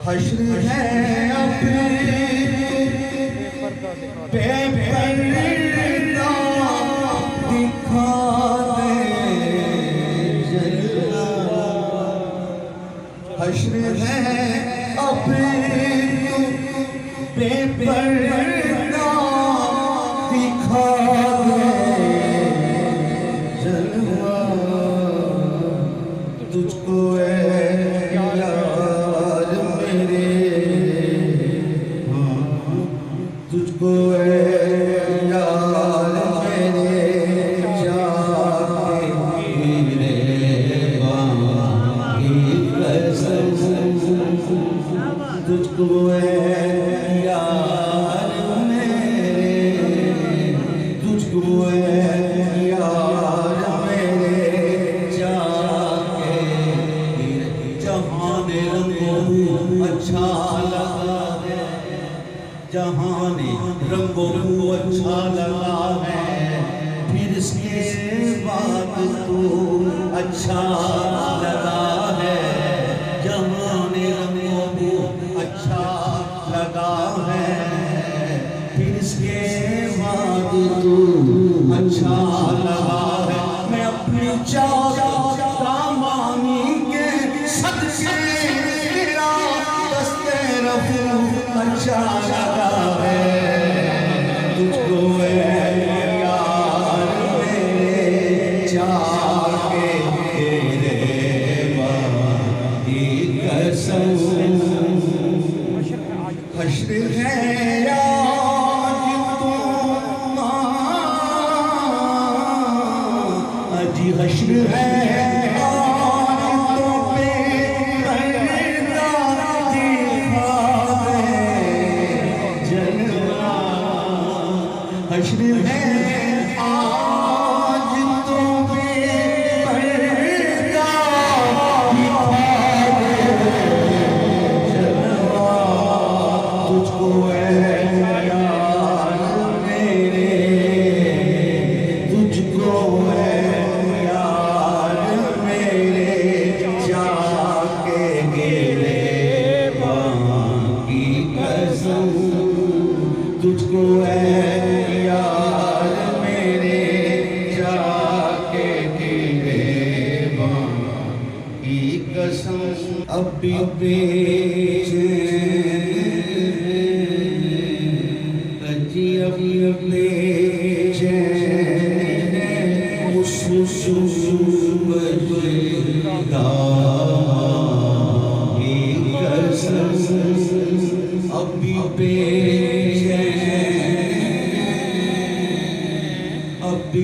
حشر ہے اپنے بے پردہ دکھا دے جلوہ حشر ہے اپنے بے پردہ دکھا دے جلوہ تجھ کو تجھ کو اے یار میرے جان میرے باں کی قسم تجھ کو اے یار میرے تجھ کو اے یار میرے جان کے جہاں رنگوں اچھا لگا جہاں رنگوں کو اچھا لگا ہے پھر اس کے بعد تو اچھا لگا ہے جہاں رنگوں کو اچھا لگا ہے پھر اس کے بعد تو اچھا لگا ہے میں اپنی دامانی کے صدقے تیرا دستے رفو اچھا لگا ہے تجھ کو اے یار میرے چار کے تیرے باں کی قسم حشر ہے آج تم اجی حشر ہے حشر ہے آج تو بے پردہ دکھا دے جلوہ تجھ کو اے یار میرے تجھ کو اے یار میرے جا کے گرے باں کی قسم تجھ کو اے اب بھی اجی اب